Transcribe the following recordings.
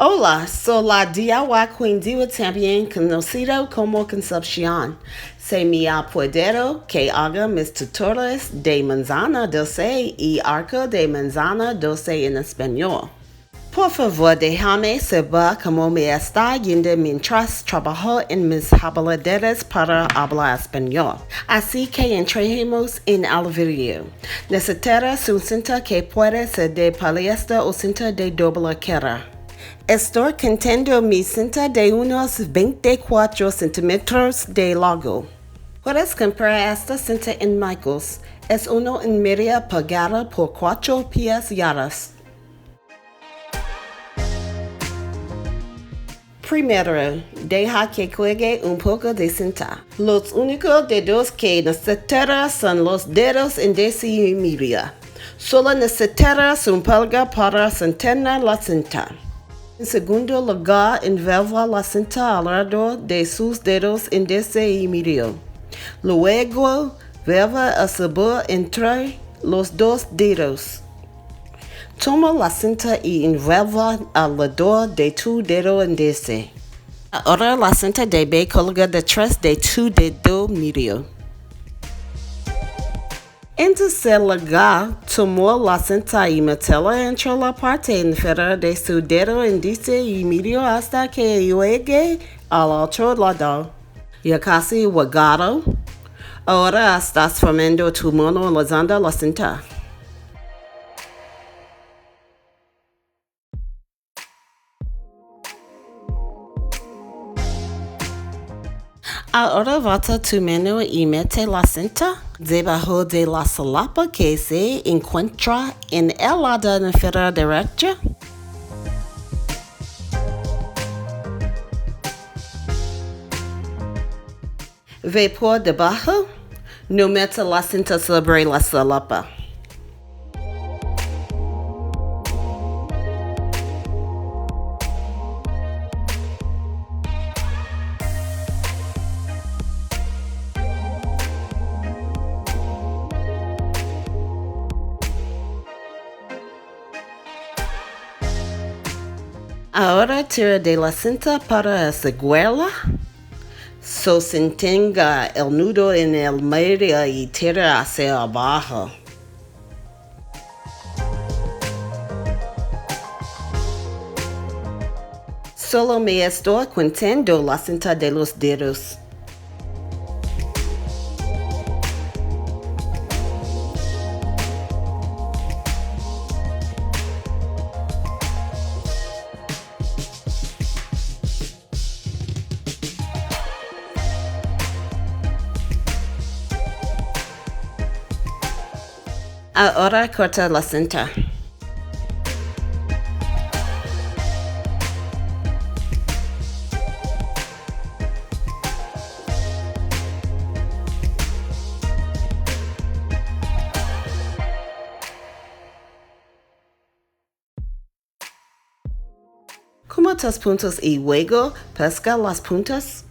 Hola, soy la DIY Queen Diva también conocido como Concepción. Se me ha pedido que haga mis tutoriales de manzana dulce y arco de manzana dulce en español. Por favor, déjame saber cómo me está yendo mientras trabajo en mis habilidades para hablar español. Así que entremos en el video. Necesitarás una cinta que puede ser de poliéster o cinta de doble cara. Estoy contando mi cinta de unos 24 centímetros de largo. Puedes comprar esta cinta en Michaels. Es 1,5 pulgadas por 4 pies yardas. Primero, deja que cuelgue un poco de cinta. Los únicos dedos que necesitarás son los dedos índice y medio. Solo necesitarás un pulgar para sostener la cinta. En segundo lugar, envuelva la cinta alrededor de sus dedos índice y medio. Luego, vuelva el sabor entre los dos dedos. Toma la cinta y envuelva alrededor de tu dedo índice. Ahora la cinta debe colgar detrás de tu dedo medio. En tercer lugar, toma la cinta y métela entre la parte inferior de su dedo índice y medio hasta que llegue al otro lado. Ya casi llegado. Ahora estás formando tu mano usando la cinta. Ahora bota tu mano y mete la cinta debajo de la solapa que se encuentra en el lado inferior derecho. Ve por debajo. No meta la cinta sobre la solapa. Ahora tira de la cinta para asegurarla. Sostenga el nudo en el medio y tira hacia abajo. Solo me estoy contando la cinta de los dedos. Ahora corta la cinta. Como tus puntos y luego pesca las puntas.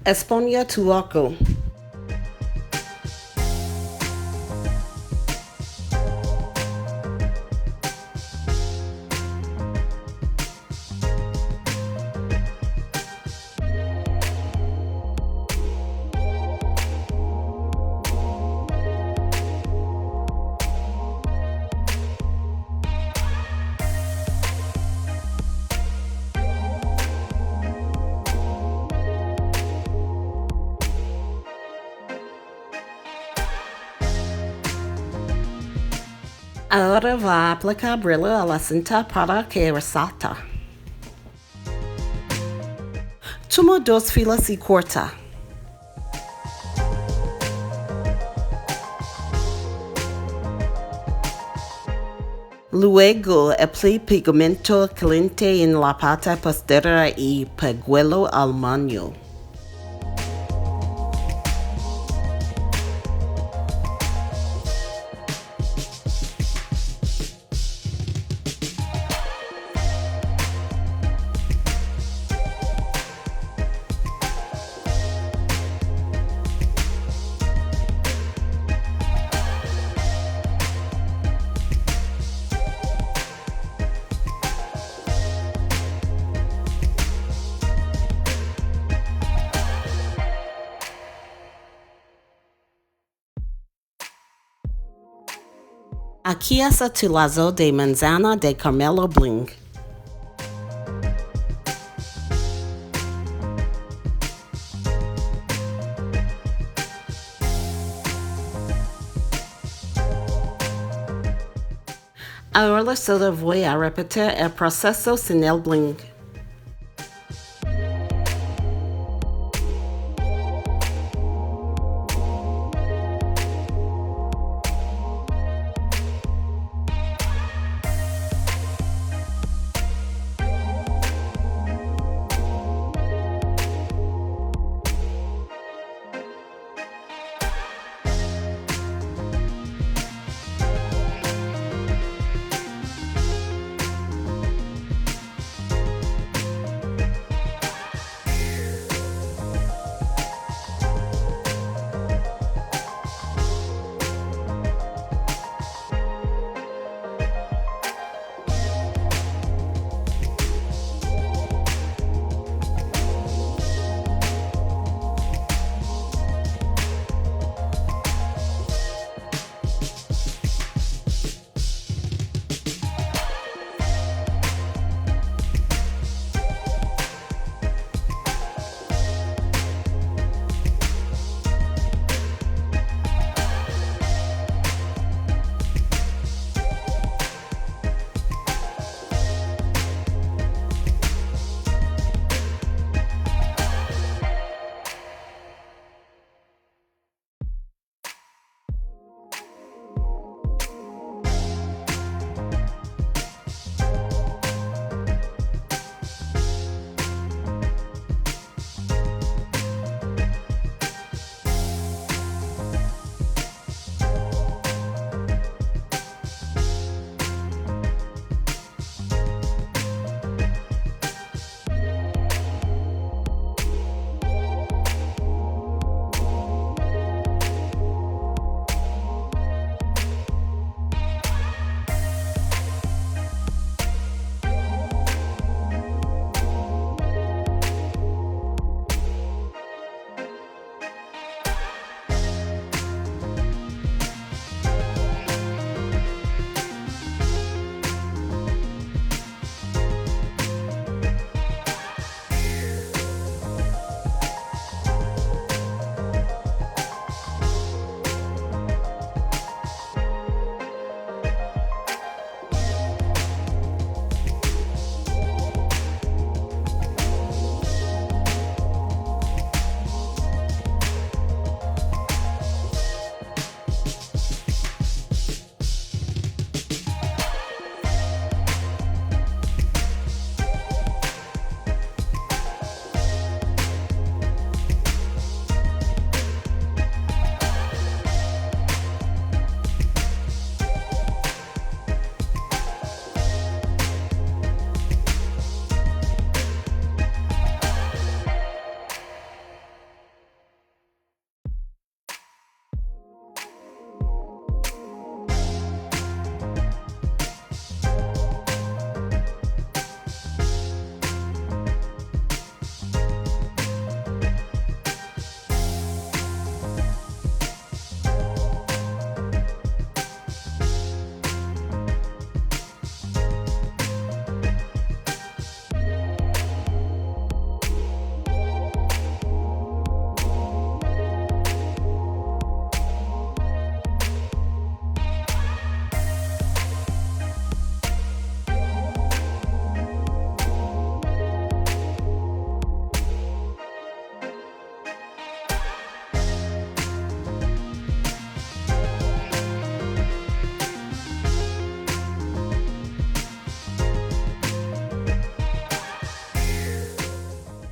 Exponga tu arco. Ahora va a aplicar brillo a la cinta para que resalta. Toma 2 filas y corta. Luego aplica pegamento caliente en la parte posterior y pégalo al moño. Aquí está tu lazo de manzana de caramelo bling. Ahora solo voy a repetir el proceso sin el bling.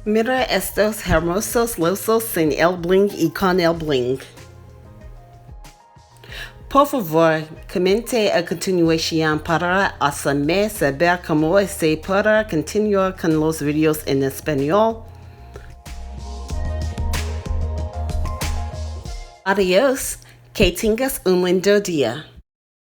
Mira estos hermosos lazos sin el bling y con el bling. Por favor, comente a continuación para hacerme saber cómo se puede continuar con los videos en español. Adiós, que tengas un lindo día.